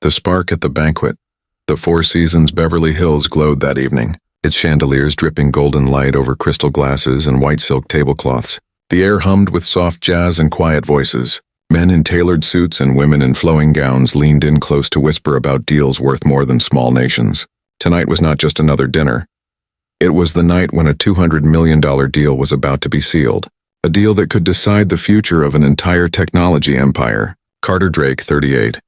The spark at the banquet. The Four Seasons Beverly Hills glowed that evening, its chandeliers dripping golden light over crystal glasses and white silk tablecloths. The air hummed with soft jazz and quiet voices. Men in tailored suits and women in flowing gowns leaned in close to whisper about deals worth more than small nations. Tonight was not just another dinner. It was the night when a $200 million deal was about to be sealed. A deal that could decide the future of an entire technology empire. Carter Drake, 38.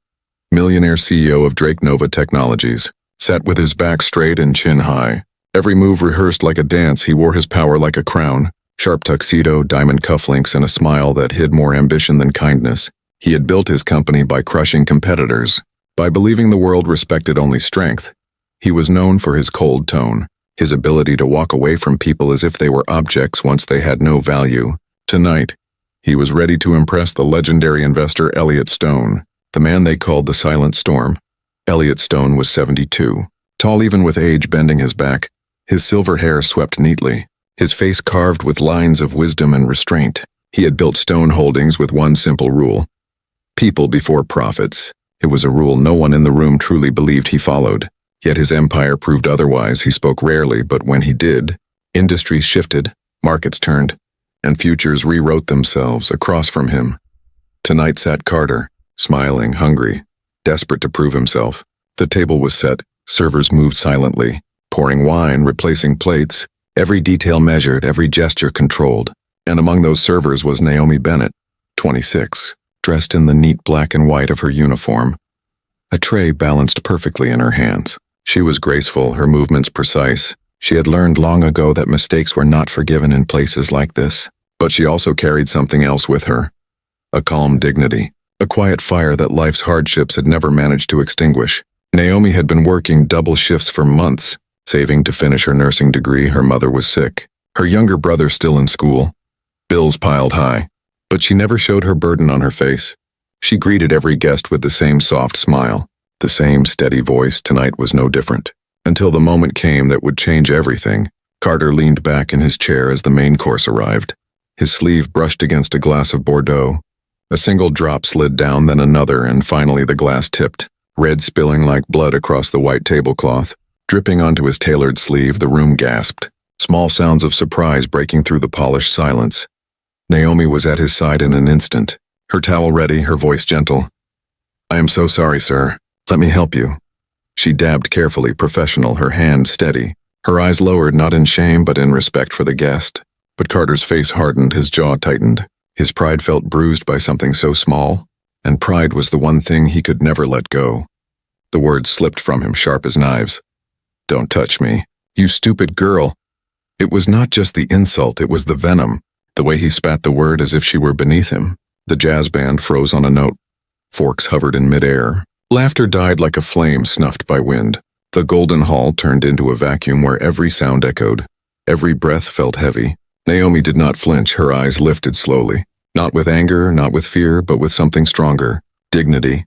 Millionaire CEO of Drake Nova Technologies. Sat with his back straight and chin high. Every move rehearsed like a dance, he wore his power like a crown. Sharp tuxedo, diamond cufflinks, and a smile that hid more ambition than kindness. He had built his company by crushing competitors, by believing the world respected only strength. He was known for his cold tone, his ability to walk away from people as if they were objects once they had no value. Tonight, he was ready to impress the legendary investor Elliot Stone, the man they called the Silent Storm. Elliot Stone was 72, tall even with age bending his back, his silver hair swept neatly, his face carved with lines of wisdom and restraint. He had built Stone Holdings with one simple rule: people before profits. It was a rule no one in the room truly believed he followed. Yet his empire proved otherwise. He spoke rarely, but when he did, industries shifted, markets turned, and futures rewrote themselves across from him. Tonight sat Carter, smiling, hungry, desperate to prove himself. The table was set, servers moved silently, pouring wine, replacing plates, every detail measured, every gesture controlled. And among those servers was Naomi Bennett, 26, dressed in the neat black and white of her uniform. A tray balanced perfectly in her hands. She was graceful, her movements precise. She had learned long ago that mistakes were not forgiven in places like this. But she also carried something else with her. A calm dignity, a quiet fire that life's hardships had never managed to extinguish. Naomi had been working double shifts for months, saving to finish her nursing degree. Her mother was sick, her younger brother still in school. Bills piled high, but she never showed her burden on her face. She greeted every guest with the same soft smile, the same steady voice. Tonight was no different. Until the moment came that would change everything. Carter leaned back in his chair as the main course arrived. His sleeve brushed against a glass of Bordeaux. A single drop slid down, then another, and finally the glass tipped, red spilling like blood across the white tablecloth. Dripping onto his tailored sleeve, the room gasped, small sounds of surprise breaking through the polished silence. Naomi was at his side in an instant, her towel ready, her voice gentle. "I am so sorry, sir. Let me help you." She dabbed carefully, professional, her hand steady, her eyes lowered not in shame but in respect for the guest. But Carter's face hardened, his jaw tightened. His pride felt bruised by something so small, and pride was the one thing he could never let go. The words slipped from him, sharp as knives. "Don't touch me, you stupid girl." It was not just the insult, it was the venom, the way he spat the word as if she were beneath him. The jazz band froze on a note. Forks hovered in midair. Laughter died like a flame snuffed by wind. The golden hall turned into a vacuum where every sound echoed. Every breath felt heavy. Naomi did not flinch, her eyes lifted slowly. Not with anger, not with fear, but with something stronger. Dignity.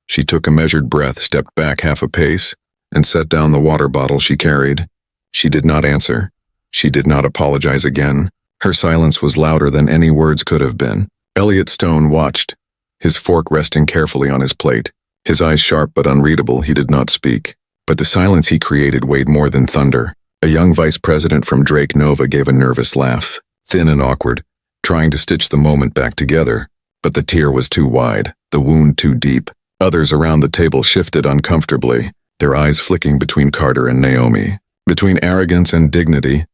She took a measured breath, stepped back half a pace, and set down the water bottle she carried. She did not answer. She did not apologize again. Her silence was louder than any words could have been. Elliot Stone watched, his fork resting carefully on his plate. His eyes sharp but unreadable, he did not speak. But the silence he created weighed more than thunder. A young vice president from Drake Nova gave a nervous laugh, thin and awkward, trying to stitch the moment back together. But the tear was too wide, the wound too deep. Others around the table shifted uncomfortably, their eyes flicking between Carter and Naomi, between arrogance and dignity.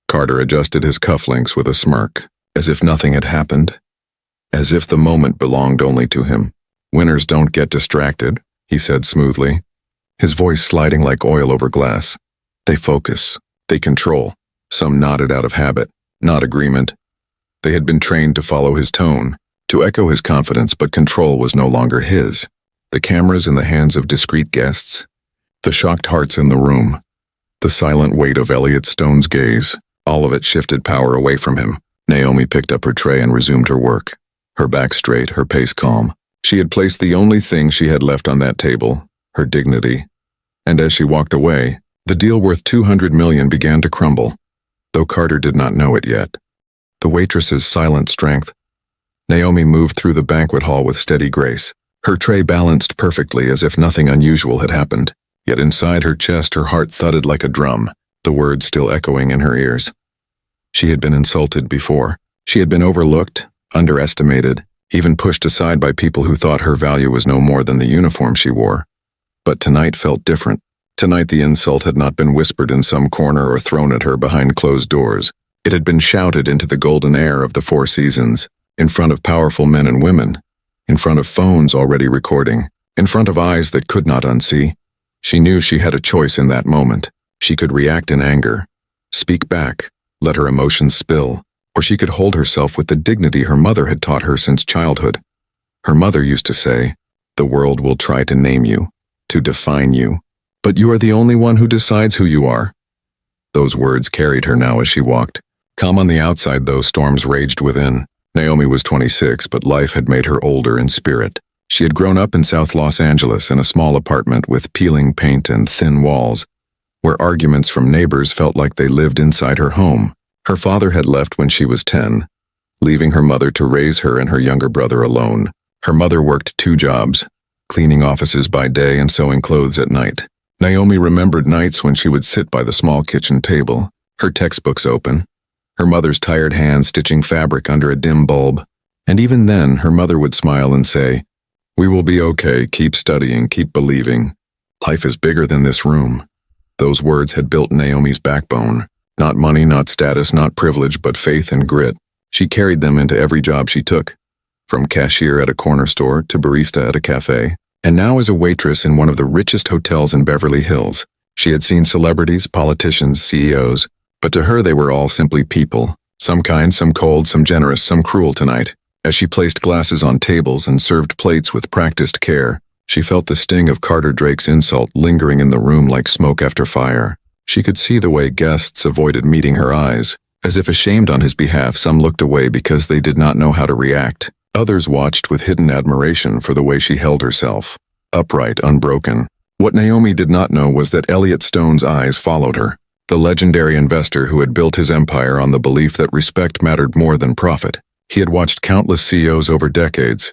Carter adjusted his cufflinks with a smirk, as if nothing had happened, as if the moment belonged only to him. "Winners don't get distracted," he said smoothly, his voice sliding like oil over glass. "They focus, they control." Some nodded out of habit, not agreement. They had been trained to follow his tone, to echo his confidence, but control was no longer his. The cameras in the hands of discreet guests, the shocked hearts in the room, the silent weight of Elliot Stone's gaze, all of it shifted power away from him. Naomi picked up her tray and resumed her work, her back straight, her pace calm. She had placed the only thing she had left on that table, her dignity. And as she walked away, the deal worth $200 million began to crumble, though Carter did not know it yet. The waitress's silent strength. Naomi moved through the banquet hall with steady grace, Her tray balanced perfectly as if nothing unusual had happened, yet inside her chest her heart thudded like a drum, the words still echoing in her ears. She had been insulted before. She had been overlooked, underestimated, even pushed aside by people who thought her value was no more than the uniform she wore. But tonight felt different. Tonight the insult had not been whispered in some corner or thrown at her behind closed doors. It had been shouted into the golden air of the Four Seasons, in front of powerful men and women, in front of phones already recording, in front of eyes that could not unsee. She knew she had a choice in that moment. She could react in anger, speak back, let her emotions spill, or she could hold herself with the dignity her mother had taught her since childhood. Her mother used to say, "The world will try to name you, to define you, but you are the only one who decides who you are." Those words carried her now as she walked. Calm on the outside, though storms raged within. Naomi was 26, but life had made her older in spirit. She had grown up in South Los Angeles in a small apartment with peeling paint and thin walls, where arguments from neighbors felt like they lived inside her home. Her father had left when she was 10, leaving her mother to raise her and her younger brother alone. Her mother worked 2 jobs, cleaning offices by day and sewing clothes at night. Naomi remembered nights when she would sit by the small kitchen table, her textbooks open, her mother's tired hands stitching fabric under a dim bulb, and even then her mother would smile and say, "We will be okay, keep studying, keep believing. Life is bigger than this room." Those words had built Naomi's backbone. Not money, not status, not privilege, but faith and grit. She carried them into every job she took, from cashier at a corner store to barista at a cafe, and now as a waitress in one of the richest hotels in Beverly Hills. She had seen celebrities, politicians, CEOs, but to her they were all simply people, some kind, some cold, some generous, some cruel tonight. As she placed glasses on tables and served plates with practiced care, she felt the sting of Carter Drake's insult lingering in the room like smoke after fire. She could see the way guests avoided meeting her eyes. As if ashamed on his behalf, some looked away because they did not know how to react. Others watched with hidden admiration for the way she held herself, upright, unbroken. What Naomi did not know was that Elliot Stone's eyes followed her, the legendary investor who had built his empire on the belief that respect mattered more than profit. He had watched countless CEOs over decades,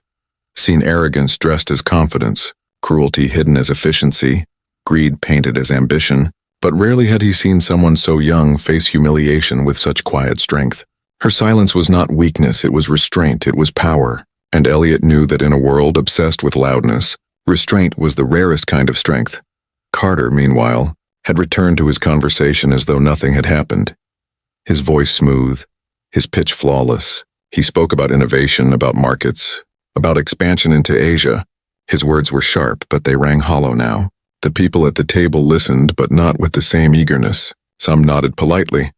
seen arrogance dressed as confidence, cruelty hidden as efficiency, greed painted as ambition, but rarely had he seen someone so young face humiliation with such quiet strength. Her silence was not weakness, it was restraint, it was power, and Elliot knew that in a world obsessed with loudness, restraint was the rarest kind of strength. Carter, meanwhile, had returned to his conversation as though nothing had happened. His voice smooth, his pitch flawless. He spoke about innovation, about markets, about expansion into Asia. His words were sharp, but they rang hollow now. The people at the table listened, but not with the same eagerness. Some nodded politely,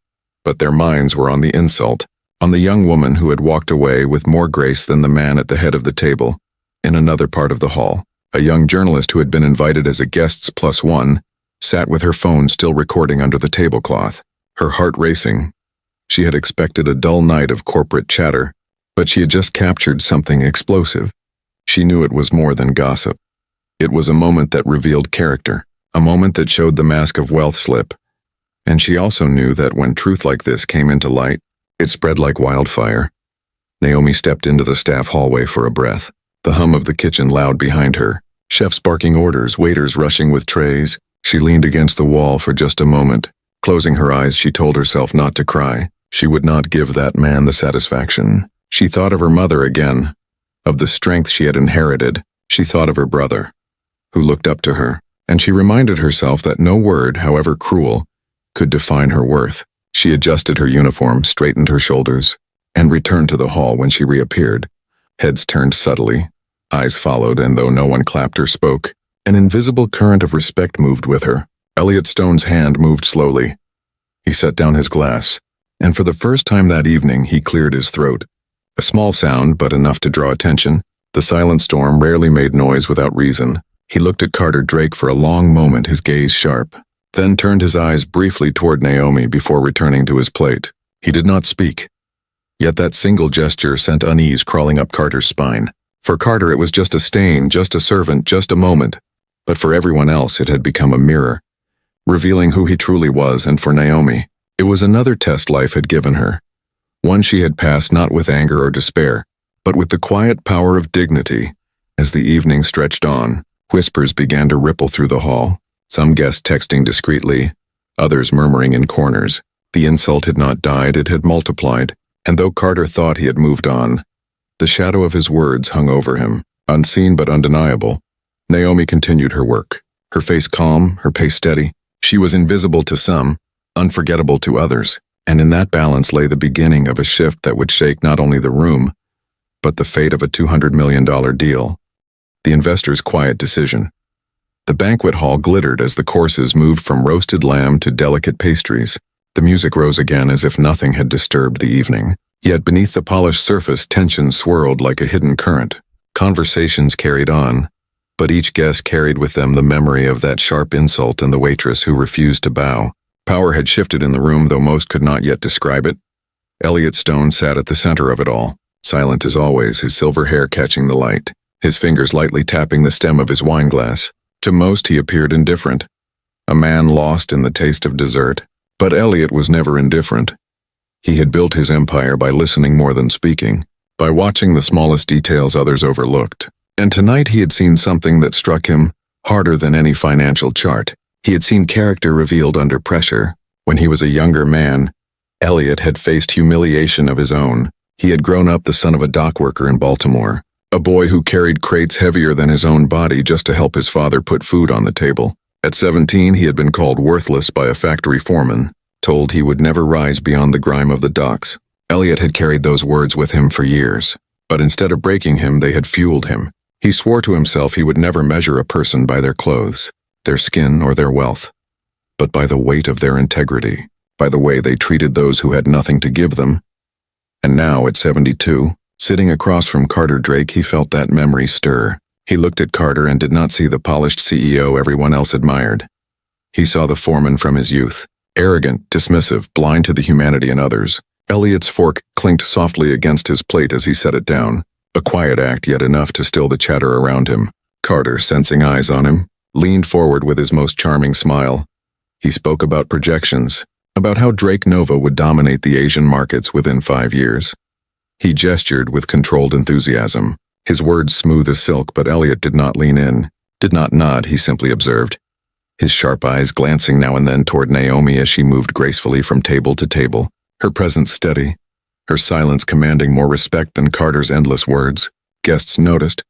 but their minds were on the insult, on the young woman who had walked away with more grace than the man at the head of the table. In another part of the hall, a young journalist who had been invited as a guest's +1 sat with her phone still recording under the tablecloth, her heart racing. She had expected a dull night of corporate chatter, but she had just captured something explosive. She knew it was more than gossip. It was a moment that revealed character, a moment that showed the mask of wealth slip. And she also knew that when truth like this came into light, it spread like wildfire. Naomi stepped into the staff hallway for a breath, the hum of the kitchen loud behind her, chefs barking orders, waiters rushing with trays. She leaned against the wall for just a moment. Closing her eyes, she told herself not to cry. She would not give that man the satisfaction. She thought of her mother again, of the strength she had inherited. She thought of her brother, who looked up to her, and she reminded herself that no word, however cruel, could define her worth. She adjusted her uniform, straightened her shoulders, and returned to the hall when she reappeared. Heads turned subtly, eyes followed, and though no one clapped or spoke, an invisible current of respect moved with her. Elliot Stone's hand moved slowly. He set down his glass, and for the first time that evening he cleared his throat. A small sound, but enough to draw attention. The silent storm rarely made noise without reason. He looked at Carter Drake for a long moment, his gaze sharp, then turned his eyes briefly toward Naomi before returning to his plate. He did not speak. Yet that single gesture sent unease crawling up Carter's spine. For Carter it was just a stain, just a servant, just a moment. But for everyone else it had become a mirror, revealing who he truly was, and for Naomi, it was another test life had given her. One she had passed not with anger or despair, but with the quiet power of dignity. As the evening stretched on, whispers began to ripple through the hall, some guests texting discreetly, others murmuring in corners. The insult had not died, it had multiplied, and though Carter thought he had moved on, the shadow of his words hung over him, unseen but undeniable. Naomi continued her work, her face calm, her pace steady. She was invisible to some, unforgettable to others, and in that balance lay the beginning of a shift that would shake not only the room, but the fate of a $200 million deal. The investor's quiet decision. The banquet hall glittered as the courses moved from roasted lamb to delicate pastries. The music rose again as if nothing had disturbed the evening. Yet beneath the polished surface, tension swirled like a hidden current. Conversations carried on, but each guest carried with them the memory of that sharp insult and the waitress who refused to bow. Power had shifted in the room, though most could not yet describe it. Elliot Stone sat at the center of it all, silent as always, his silver hair catching the light, his fingers lightly tapping the stem of his wineglass. To most he appeared indifferent, a man lost in the taste of dessert. But Elliot was never indifferent. He had built his empire by listening more than speaking, by watching the smallest details others overlooked. And tonight he had seen something that struck him harder than any financial chart. He had seen character revealed under pressure. When he was a younger man, Elliot had faced humiliation of his own. He had grown up the son of a dock worker in Baltimore, a boy who carried crates heavier than his own body just to help his father put food on the table. At 17, he had been called worthless by a factory foreman, told he would never rise beyond the grime of the docks. Elliot had carried those words with him for years, but instead of breaking him, they had fueled him. He swore to himself he would never measure a person by their clothes, their skin, or their wealth, but by the weight of their integrity, by the way they treated those who had nothing to give them. And now, at 72, sitting across from Carter Drake, he felt that memory stir. He looked at Carter and did not see the polished CEO everyone else admired. He saw the foreman from his youth, arrogant, dismissive, blind to the humanity in others. Elliot's fork clinked softly against his plate as he set it down, a quiet act yet enough to still the chatter around him. Carter, sensing eyes on him, leaned forward with his most charming smile. He spoke about projections, about how Drake Nova would dominate the Asian markets within 5 years. He gestured with controlled enthusiasm, his words smooth as silk, but Elliot did not lean in, did not nod, he simply observed, his sharp eyes glancing now and then toward Naomi as she moved gracefully from table to table, her presence steady, her silence commanding more respect than Carter's endless words. Guests noticed.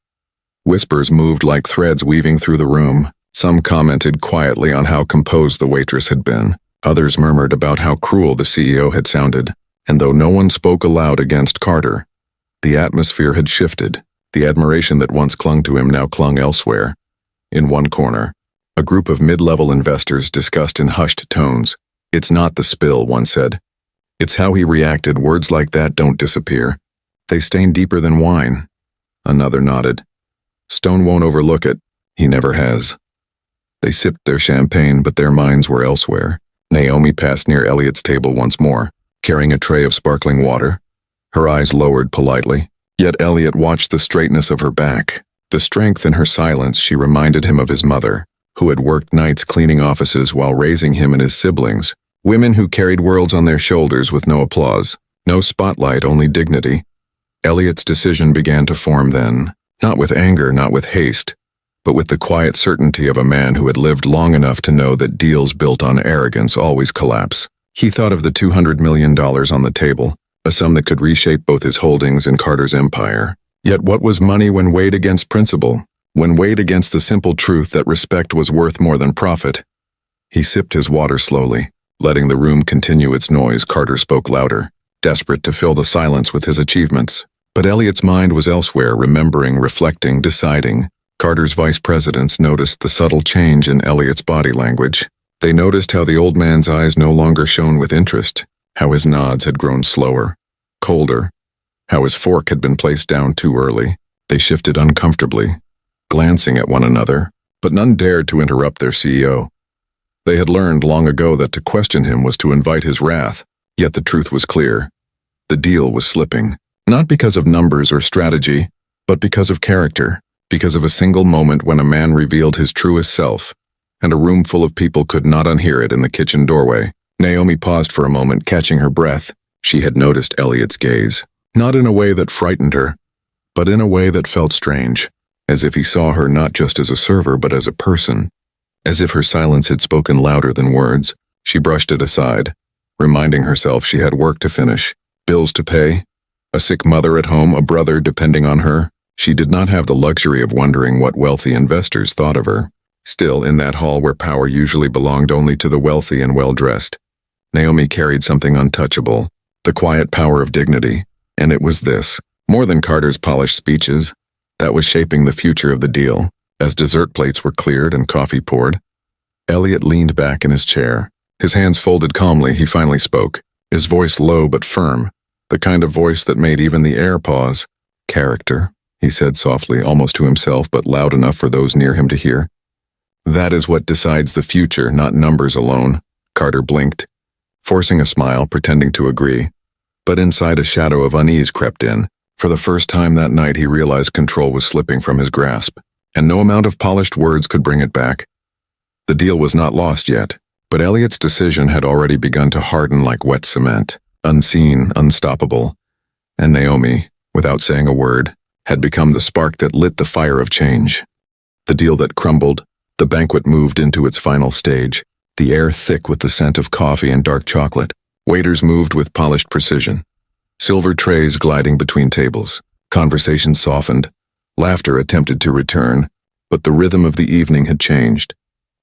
Whispers moved like threads weaving through the room. Some commented quietly on how composed the waitress had been. Others murmured about how cruel the CEO had sounded. And though no one spoke aloud against Carter, the atmosphere had shifted. The admiration that once clung to him now clung elsewhere. In one corner, a group of mid-level investors discussed in hushed tones. "It's not the spill," one said. "It's how he reacted. Words like that don't disappear. They stain deeper than wine." Another nodded. "Stone won't overlook it. He never has." They sipped their champagne, but their minds were elsewhere. Naomi passed near Elliot's table once more, carrying a tray of sparkling water. Her eyes lowered politely. Yet Elliot watched the straightness of her back, the strength in her silence. She reminded him of his mother, who had worked nights cleaning offices while raising him and his siblings, women who carried worlds on their shoulders with no applause, no spotlight, only dignity. Elliot's decision began to form then, not with anger, not with haste, but with the quiet certainty of a man who had lived long enough to know that deals built on arrogance always collapse. He thought of the $200 million on the table, a sum that could reshape both his holdings and Carter's empire. Yet what was money when weighed against principle, when weighed against the simple truth that respect was worth more than profit? He sipped his water slowly, letting the room continue its noise. Carter spoke louder, desperate to fill the silence with his achievements. But Elliot's mind was elsewhere, remembering, reflecting, deciding. Carter's vice presidents noticed the subtle change in Elliot's body language. They noticed how the old man's eyes no longer shone with interest, how his nods had grown slower, colder, how his fork had been placed down too early. They shifted uncomfortably, glancing at one another, but none dared to interrupt their CEO. They had learned long ago that to question him was to invite his wrath, yet the truth was clear. The deal was slipping, not because of numbers or strategy, but because of character, because of a single moment when a man revealed his truest self, and a room full of people could not unhear it in the kitchen doorway. Naomi paused for a moment, catching her breath. She had noticed Elliot's gaze, not in a way that frightened her, but in a way that felt strange. as if he saw her not just as a server but as a person. As if her silence had spoken louder than words, she brushed it aside, reminding herself she had work to finish, bills to pay, a sick mother at home, a brother depending on her. She did not have the luxury of wondering what wealthy investors thought of her. Still, in that hall where power usually belonged only to the wealthy and well-dressed, Naomi carried something untouchable, the quiet power of dignity, and it was this, more than Carter's polished speeches, that was shaping the future of the deal. As dessert plates were cleared and coffee poured, Elliot leaned back in his chair. His hands folded calmly, he finally spoke, his voice low but firm, the kind of voice that made even the air pause. "Character," he said softly, almost to himself but loud enough for those near him to hear. "That is what decides the future, not numbers alone." Carter blinked, forcing a smile, pretending to agree. But inside a shadow of unease crept in. For the first time that night he realized control was slipping from his grasp, and no amount of polished words could bring it back. The deal was not lost yet, but Elliot's decision had already begun to harden like wet cement, unseen, unstoppable. And Naomi, without saying a word, had become the spark that lit the fire of change. The deal that crumbled, the banquet moved into its final stage, the air thick with the scent of coffee and dark chocolate. Waiters moved with polished precision, silver trays gliding between tables. Conversation softened, laughter attempted to return, but the rhythm of the evening had changed.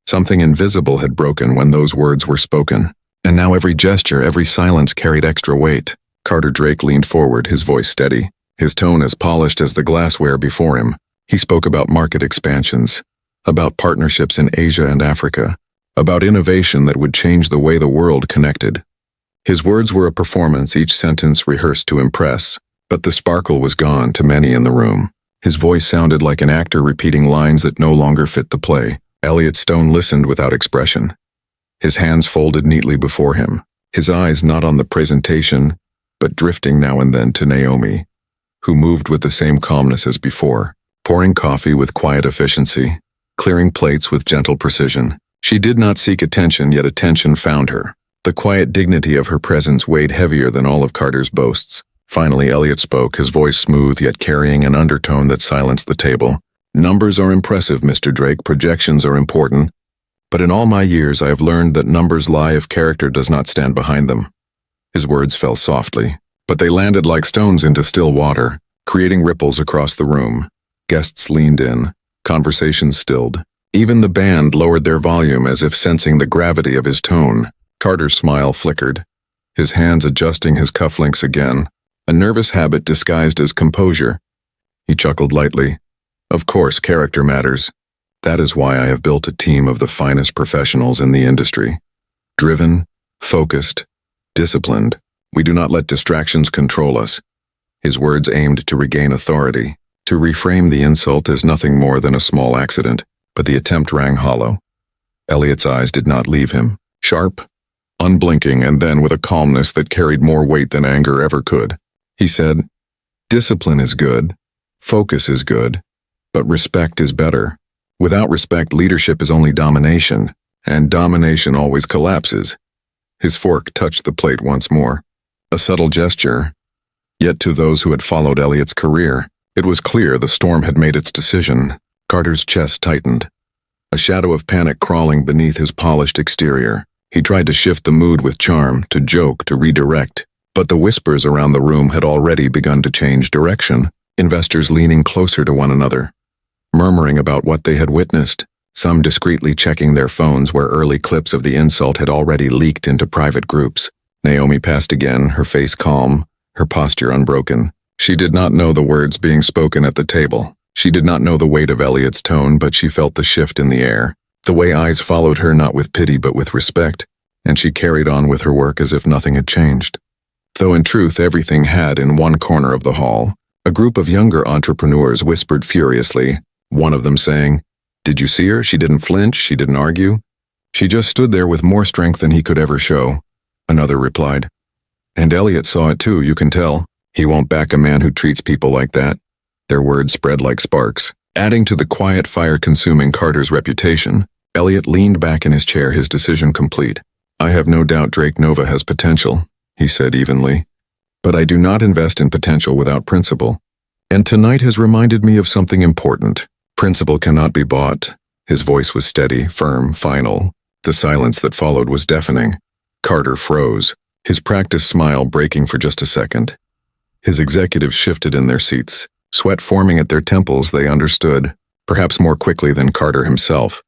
Something invisible had broken when those words were spoken, and now every gesture, every silence carried extra weight. Carter Drake leaned forward, his voice steady, his tone as polished as the glassware before him. He spoke about market expansions, about partnerships in Asia and Africa, about innovation that would change the way the world connected. His words were a performance, each sentence rehearsed to impress, but the sparkle was gone to many in the room. His voice sounded like an actor repeating lines that no longer fit the play. Elliot Stone listened without expression, his hands folded neatly before him, his eyes not on the presentation, but drifting now and then to Naomi, who moved with the same calmness as before, pouring coffee with quiet efficiency, clearing plates with gentle precision. She did not seek attention, yet attention found her. The quiet dignity of her presence weighed heavier than all of Carter's boasts. Finally, Elliot spoke, his voice smooth yet carrying an undertone that silenced the table. "Numbers are impressive, Mr. Drake. Projections are important. But in all my years, I have learned that numbers lie if character does not stand behind them." His words fell softly, but they landed like stones into still water, creating ripples across the room. Guests leaned in, conversations stilled. Even the band lowered their volume as if sensing the gravity of his tone. Carter's smile flickered, his hands adjusting his cufflinks again, a nervous habit disguised as composure. He chuckled lightly. "Of course, character matters. That is why I have built a team of the finest professionals in the industry. Driven, focused, disciplined. We do not let distractions control us." His words aimed to regain authority, to reframe the insult as nothing more than a small accident, but the attempt rang hollow. Elliot's eyes did not leave him, sharp, unblinking, and then with a calmness that carried more weight than anger ever could. He said, "Discipline is good, focus is good, but respect is better. Without respect, leadership is only domination, and domination always collapses." His fork touched the plate once more, a subtle gesture. Yet to those who had followed Elliot's career, it was clear the storm had made its decision. Carter's chest tightened, a shadow of panic crawling beneath his polished exterior. He tried to shift the mood with charm, to joke, to redirect, but the whispers around the room had already begun to change direction, investors leaning closer to one another, murmuring about what they had witnessed, some discreetly checking their phones where early clips of the insult had already leaked into private groups. Naomi passed again, her face calm, her posture unbroken. She did not know the words being spoken at the table. She did not know the weight of Elliot's tone, but she felt the shift in the air, the way eyes followed her not with pity but with respect, and she carried on with her work as if nothing had changed. Though in truth everything had. In one corner of the hall, a group of younger entrepreneurs whispered furiously, one of them saying, "Did you see her? She didn't flinch, she didn't argue. She just stood there with more strength than he could ever show." Another replied, "And Elliot saw it too, you can tell. He won't back a man who treats people like that." Their words spread like sparks, adding to the quiet fire consuming Carter's reputation. Elliot leaned back in his chair, his decision complete. "I have no doubt Drake Nova has potential," he said evenly. "But I do not invest in potential without principle. And tonight has reminded me of something important. Principle cannot be bought. His voice was steady, firm, final. The silence that followed was deafening. Carter froze, his practiced smile breaking for just a second. His executives shifted in their seats, sweat forming at their temples. They understood, perhaps more quickly than Carter himself,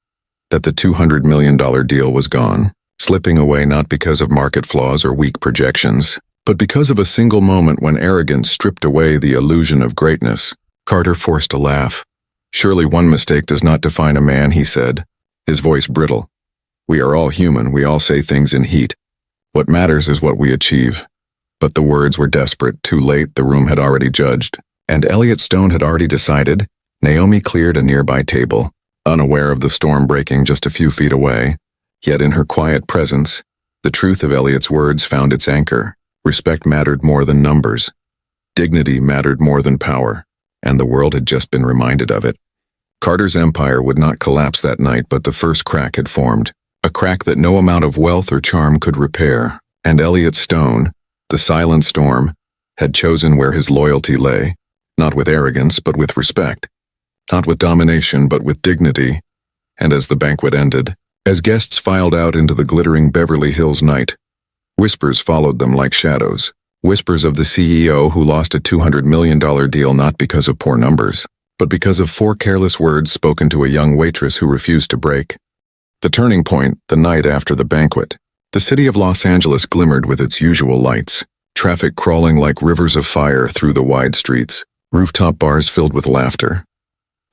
that the $200 million deal was gone, slipping away not because of market flaws or weak projections, but because of a single moment when arrogance stripped away the illusion of greatness. Carter forced a laugh. "Surely one mistake does not define a man," he said, his voice brittle. "We are all human, we all say things in heat. What matters is what we achieve." But the words were desperate. Too late, the room had already judged, and Elliot Stone had already decided. Naomi cleared a nearby table, unaware of the storm breaking just a few feet away. Yet in her quiet presence, the truth of Elliot's words found its anchor. Respect mattered more than numbers. Dignity mattered more than power, and the world had just been reminded of it. Carter's empire would not collapse that night, but the first crack had formed, a crack that no amount of wealth or charm could repair, and Elliot Stone, the silent storm, had chosen where his loyalty lay, not with arrogance but with respect, not with domination but with dignity. And as the banquet ended, as guests filed out into the glittering Beverly Hills night, whispers followed them like shadows, whispers of the CEO who lost a $200 million deal not because of poor numbers, but because of 4 careless words spoken to a young waitress who refused to break. The turning point, the night after the banquet. The city of Los Angeles glimmered with its usual lights, traffic crawling like rivers of fire through the wide streets, rooftop bars filled with laughter,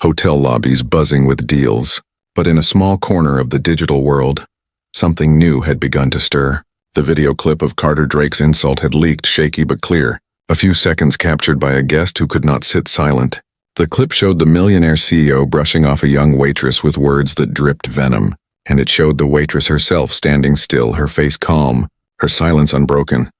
hotel lobbies buzzing with deals. But in a small corner of the digital world, something new had begun to stir. The video clip of Carter Drake's insult had leaked, shaky but clear, a few seconds captured by a guest who could not sit silent. The clip showed the millionaire CEO brushing off a young waitress with words that dripped venom, and it showed the waitress herself standing still, her face calm, her silence unbroken.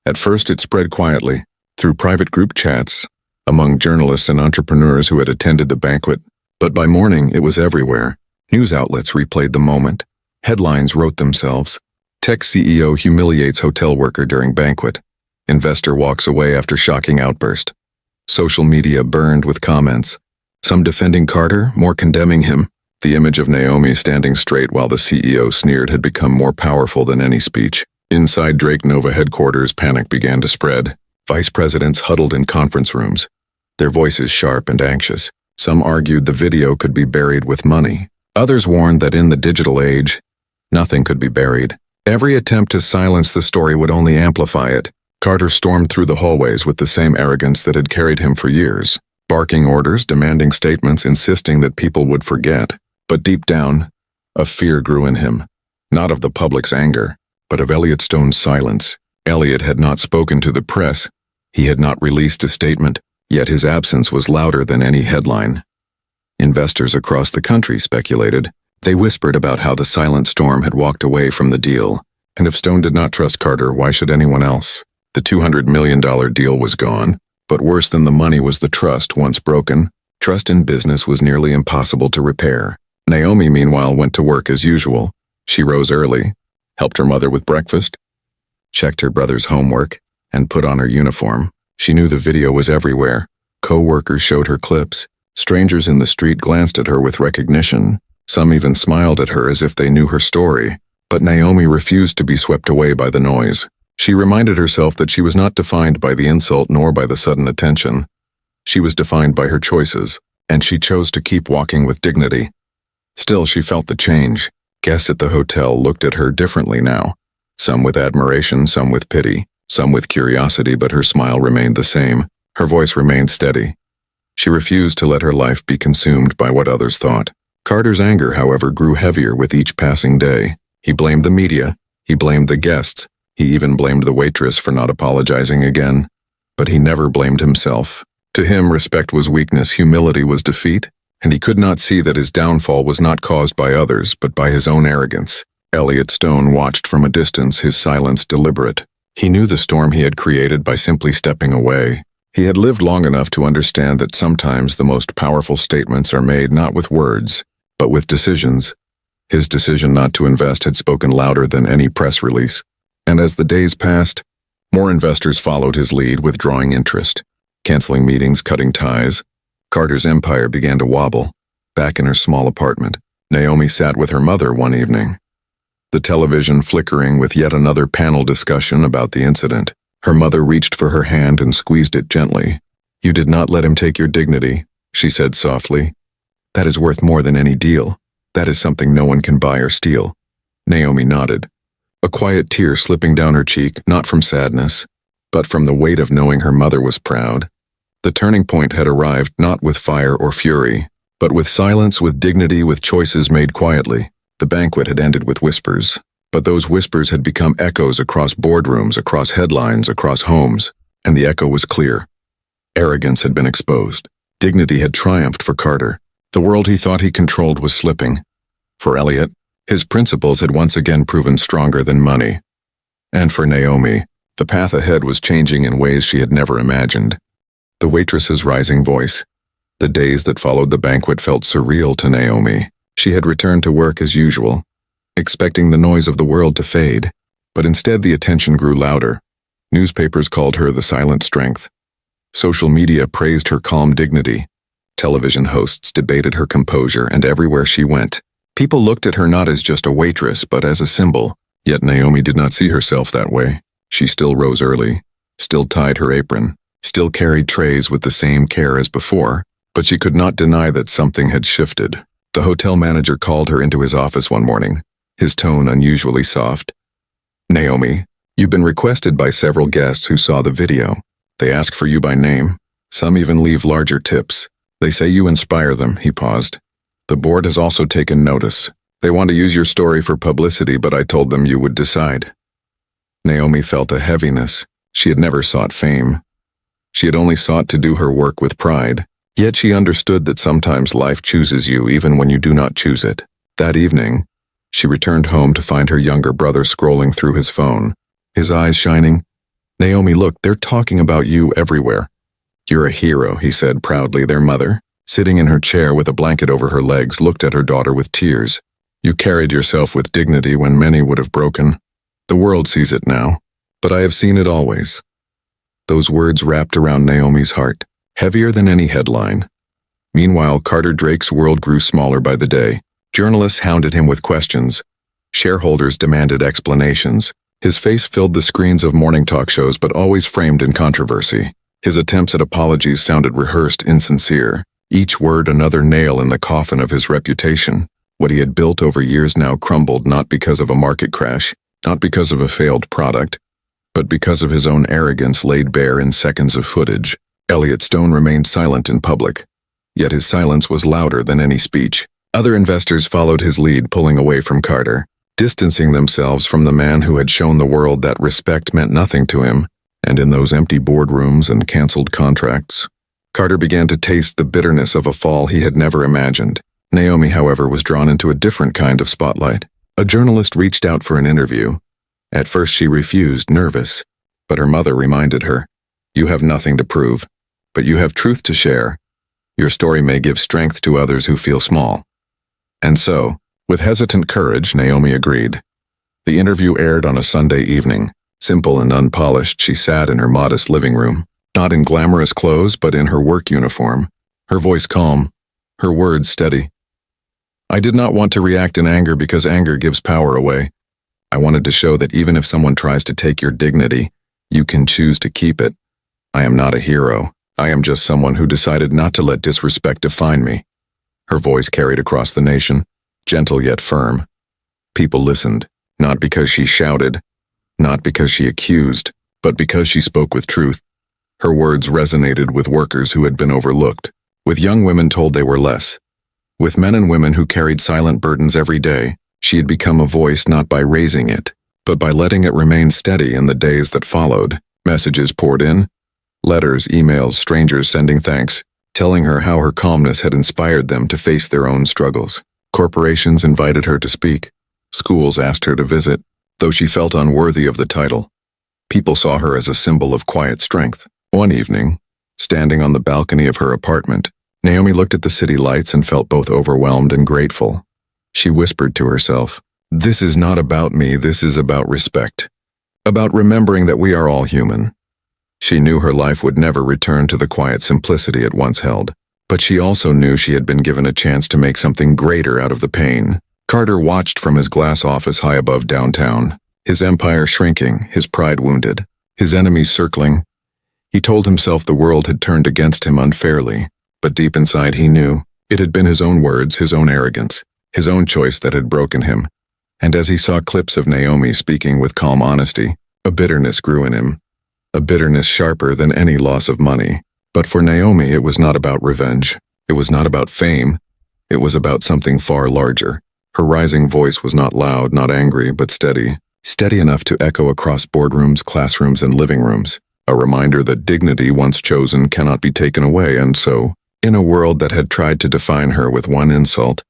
At first it spread quietly, through private group chats, among journalists and entrepreneurs who had attended the banquet, but by morning it was everywhere. News outlets replayed the moment. Headlines wrote themselves. Tech CEO humiliates hotel worker during banquet. Investor walks away after shocking outburst. Social media burned with comments, some defending Carter, more condemning him. The image of Naomi standing straight while the CEO sneered had become more powerful than any speech. Inside Drake Nova headquarters, panic began to spread. Vice presidents huddled in conference rooms, their voices sharp and anxious. Some argued the video could be buried with money. Others warned that in the digital age, nothing could be buried. Every attempt to silence the story would only amplify it. Carter stormed through the hallways with the same arrogance that had carried him for years, barking orders, demanding statements, insisting that people would forget. But deep down, a fear grew in him, not of the public's anger, but of Elliot Stone's silence. Elliot had not spoken to the press. He had not released a statement, yet his absence was louder than any headline. Investors across the country speculated. They whispered about how the silent storm had walked away from the deal, and if Stone did not trust Carter, why should anyone else? The $200 million deal was gone, but worse than the money was the trust. Once broken, trust in business was nearly impossible to repair. Naomi, meanwhile, went to work as usual. She rose early, helped her mother with breakfast, checked her brother's homework, and put on her uniform. She knew the video was everywhere. Co-workers showed her clips. Strangers in the street glanced at her with recognition. Some even smiled at her as if they knew her story. But Naomi refused to be swept away by the noise. She reminded herself that she was not defined by the insult nor by the sudden attention. She was defined by her choices, and she chose to keep walking with dignity. Still, she felt the change. Guests at the hotel looked at her differently now. Some with admiration, some with pity, some with curiosity, but her smile remained the same. Her voice remained steady. She refused to let her life be consumed by what others thought. Carter's anger, however, grew heavier with each passing day. He blamed the media. He blamed the guests. He even blamed the waitress for not apologizing again. But he never blamed himself. To him, respect was weakness, humility was defeat, and he could not see that his downfall was not caused by others, but by his own arrogance. Elliot Stone watched from a distance, his silence deliberate. He knew the storm he had created by simply stepping away. He had lived long enough to understand that sometimes the most powerful statements are made not with words, but with decisions. His decision not to invest had spoken louder than any press release. And as the days passed, more investors followed his lead, withdrawing interest, canceling meetings, cutting ties. Carter's empire began to wobble. Back in her small apartment, Naomi sat with her mother one evening. The television flickering with yet another panel discussion about the incident. Her mother reached for her hand and squeezed it gently. "You did not let him take your dignity," she said softly. "That is worth more than any deal. That is something no one can buy or steal." Naomi nodded, a quiet tear slipping down her cheek, not from sadness, but from the weight of knowing her mother was proud. The turning point had arrived not with fire or fury, but with silence, with dignity, with choices made quietly. The banquet had ended with whispers, but those whispers had become echoes across boardrooms, across headlines, across homes, and the echo was clear. Arrogance had been exposed. Dignity had triumphed for Carter. The world he thought he controlled was slipping. For Elliot, his principles had once again proven stronger than money. And for Naomi, the path ahead was changing in ways she had never imagined. The waitress's rising voice. The days that followed the banquet felt surreal to Naomi. She had returned to work as usual, expecting the noise of the world to fade, but instead the attention grew louder. Newspapers called her the silent strength. Social media praised her calm dignity. Television hosts debated her composure, and everywhere she went, people looked at her not as just a waitress, but as a symbol. Yet Naomi did not see herself that way. She still rose early, still tied her apron, still carried trays with the same care as before, but she could not deny that something had shifted. The hotel manager called her into his office one morning, his tone unusually soft. "Naomi, you've been requested by several guests who saw the video. They ask for you by name. Some even leave larger tips. They say you inspire them." He paused. "The board has also taken notice. They want to use your story for publicity, but I told them you would decide." Naomi felt a heaviness. She had never sought fame. She had only sought to do her work with pride. Yet she understood that sometimes life chooses you even when you do not choose it. That evening, she returned home to find her younger brother scrolling through his phone, his eyes shining. "Naomi, look, they're talking about you everywhere." "You're a hero," he said proudly. Their mother, sitting in her chair with a blanket over her legs, looked at her daughter with tears. "You carried yourself with dignity when many would have broken. The world sees it now, but I have seen it always." Those words wrapped around Naomi's heart, heavier than any headline. Meanwhile, Carter Drake's world grew smaller by the day. Journalists hounded him with questions. Shareholders demanded explanations. His face filled the screens of morning talk shows, but always framed in controversy. His attempts at apologies sounded rehearsed, insincere. Each word another nail in the coffin of his reputation. What he had built over years now crumbled, not because of a market crash, not because of a failed product, but because of his own arrogance laid bare in seconds of footage. Elliot Stone remained silent in public, yet his silence was louder than any speech. Other investors followed his lead, pulling away from Carter, distancing themselves from the man who had shown the world that respect meant nothing to him. And in those empty boardrooms and canceled contracts, Carter began to taste the bitterness of a fall he had never imagined. Naomi, however, was drawn into a different kind of spotlight. A journalist reached out for an interview. At first she refused, nervous, but her mother reminded her, "You have nothing to prove, but you have truth to share. Your story may give strength to others who feel small." And so, with hesitant courage, Naomi agreed. The interview aired on a Sunday evening. Simple and unpolished, she sat in her modest living room, not in glamorous clothes, but in her work uniform, her voice calm, her words steady. "I did not want to react in anger because anger gives power away. I wanted to show that even if someone tries to take your dignity, you can choose to keep it. I am not a hero. I am just someone who decided not to let disrespect define me." Her voice carried across the nation, gentle yet firm. People listened, not because she shouted, not because she accused, but because she spoke with truth. Her words resonated with workers who had been overlooked, with young women told they were less, with men and women who carried silent burdens every day. She had become a voice not by raising it, but by letting it remain steady. In the days that followed, messages poured in, letters, emails, strangers sending thanks, telling her how her calmness had inspired them to face their own struggles. Corporations invited her to speak. Schools asked her to visit, though she felt unworthy of the title. People saw her as a symbol of quiet strength. One evening, standing on the balcony of her apartment, Naomi looked at the city lights and felt both overwhelmed and grateful. She whispered to herself, "This is not about me, this is about respect. About remembering that we are all human." She knew her life would never return to the quiet simplicity it once held. But she also knew she had been given a chance to make something greater out of the pain. Carter watched from his glass office high above downtown, his empire shrinking, his pride wounded, his enemies circling. He told himself the world had turned against him unfairly, but deep inside he knew it had been his own words, his own arrogance, his own choice that had broken him. And as he saw clips of Naomi speaking with calm honesty, a bitterness grew in him, a bitterness sharper than any loss of money. But for Naomi, it was not about revenge. It was not about fame. It was about something far larger. Her rising voice was not loud, not angry, but steady. Steady enough to echo across boardrooms, classrooms, and living rooms. A reminder that dignity once chosen cannot be taken away, and so, in a world that had tried to define her with one insult,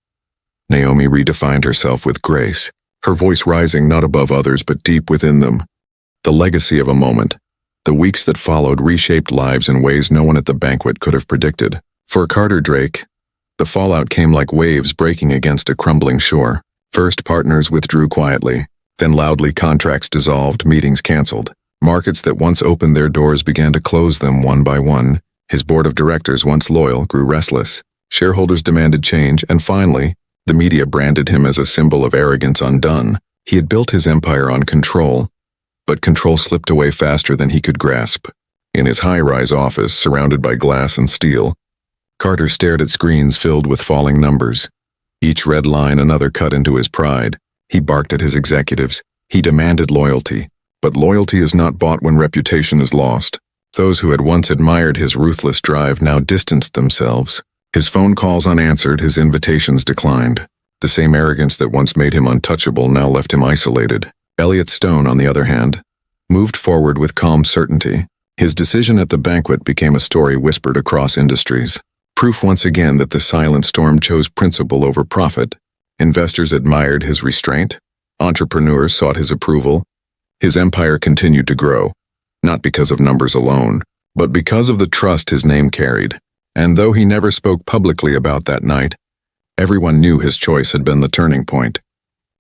Naomi redefined herself with grace, her voice rising not above others but deep within them. The legacy of a moment. The weeks that followed reshaped lives in ways no one at the banquet could have predicted. For Carter Drake, the fallout came like waves breaking against a crumbling shore. First, partners withdrew quietly. Then loudly contracts dissolved, meetings canceled. Markets that once opened their doors began to close them one by one. His board of directors, once loyal, grew restless. Shareholders demanded change, and finally, the media branded him as a symbol of arrogance undone. He had built his empire on control, but control slipped away faster than he could grasp. In his high-rise office, surrounded by glass and steel, Carter stared at screens filled with falling numbers. Each red line another cut into his pride. He barked at his executives. He demanded loyalty. But loyalty is not bought when reputation is lost. Those who had once admired his ruthless drive now distanced themselves. His phone calls unanswered, his invitations declined. The same arrogance that once made him untouchable now left him isolated. Elliot Stone, on the other hand, moved forward with calm certainty. His decision at the banquet became a story whispered across industries. Proof once again that the silent storm chose principle over profit. Investors admired his restraint. Entrepreneurs sought his approval. His empire continued to grow, not because of numbers alone, but because of the trust his name carried. And though he never spoke publicly about that night, everyone knew his choice had been the turning point.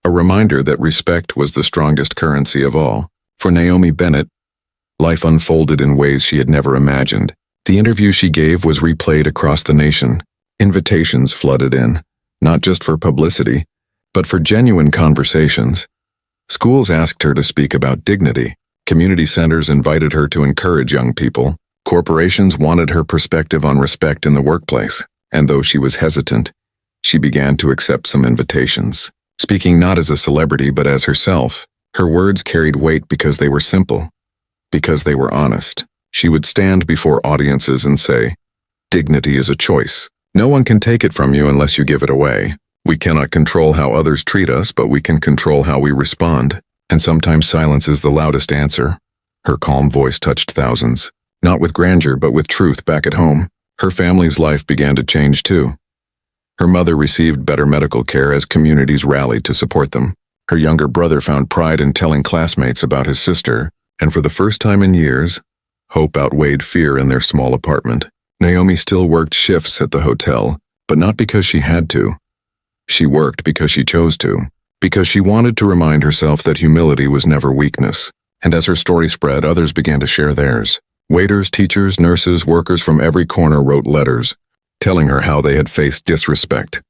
A reminder that respect was the strongest currency of all. For Naomi Bennett, life unfolded in ways she had never imagined. The interview she gave was replayed across the nation. Invitations flooded in, not just for publicity, but for genuine conversations. Schools asked her to speak about dignity. Community centers invited her to encourage young people. Corporations wanted her perspective on respect in the workplace. And though she was hesitant, she began to accept some invitations. Speaking not as a celebrity but as herself, her words carried weight because they were simple, because they were honest. She would stand before audiences and say, "Dignity is a choice. No one can take it from you unless you give it away. We cannot control how others treat us, but we can control how we respond. And sometimes silence is the loudest answer." Her calm voice touched thousands, not with grandeur but with truth back at home. Her family's life began to change too. Her mother received better medical care as communities rallied to support them. Her younger brother found pride in telling classmates about his sister, and for the first time in years, hope outweighed fear in their small apartment. Naomi still worked shifts at the hotel, but not because she had to. She worked because she chose to, because she wanted to remind herself that humility was never weakness. And as her story spread, others began to share theirs. Waiters, teachers, nurses, workers from every corner wrote letters, telling her how they had faced disrespect,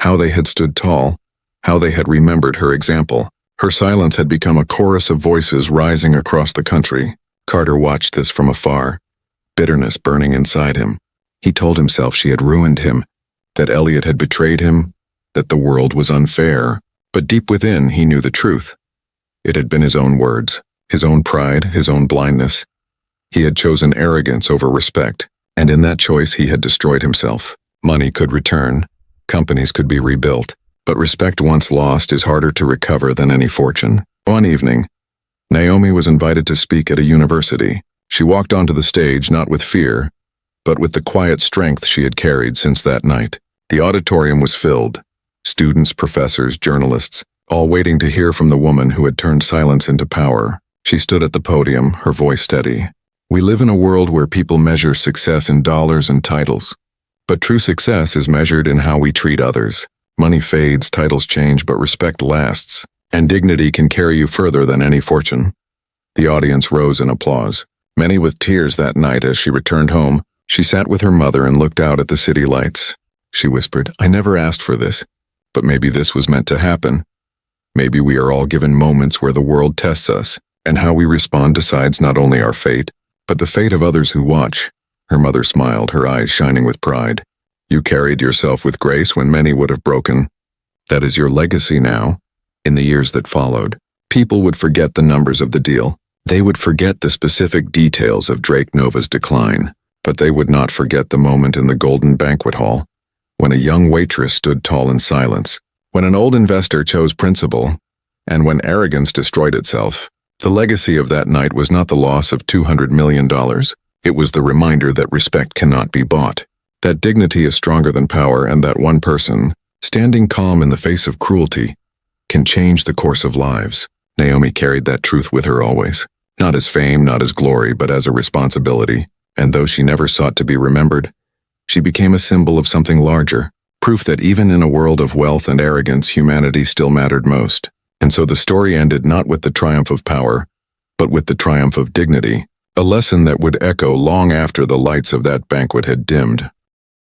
how they had stood tall, how they had remembered her example. Her silence had become a chorus of voices rising across the country. Carter watched this from afar, bitterness burning inside him. He told himself she had ruined him, that Elliot had betrayed him, that the world was unfair. But deep within, he knew the truth. It had been his own words, his own pride, his own blindness. He had chosen arrogance over respect, and in that choice he had destroyed himself. Money could return, companies could be rebuilt, but respect once lost is harder to recover than any fortune. One evening, Naomi was invited to speak at a university. She walked onto the stage not with fear, but with the quiet strength she had carried since that night. The auditorium was filled. Students, professors, journalists, all waiting to hear from the woman who had turned silence into power. She stood at the podium, her voice steady. "We live in a world where people measure success in dollars and titles. But true success is measured in how we treat others. Money fades, titles change, but respect lasts. And dignity can carry you further than any fortune." The audience rose in applause, many with tears that night as she returned home, She sat with her mother and looked out at the city lights. She whispered, "I never asked for this, but maybe this was meant to happen. Maybe we are all given moments where the world tests us, and how we respond decides not only our fate, but the fate of others who watch." Her mother smiled, her eyes shining with pride. "You carried yourself with grace when many would have broken. That is your legacy now." In the years that followed, people would forget the numbers of the deal. They would forget the specific details of Drake Nova's decline, but they would not forget the moment in the golden banquet hall, when a young waitress stood tall in silence, when an old investor chose principle, and when arrogance destroyed itself. The legacy of that night was not the loss of $200 million. It was the reminder that respect cannot be bought, that dignity is stronger than power, and that one person, standing calm in the face of cruelty, can change the course of lives. Naomi carried that truth with her always, not as fame, not as glory, but as a responsibility, and though she never sought to be remembered, she became a symbol of something larger, proof that even in a world of wealth and arrogance, humanity still mattered most. And so the story ended not with the triumph of power, but with the triumph of dignity, a lesson that would echo long after the lights of that banquet had dimmed.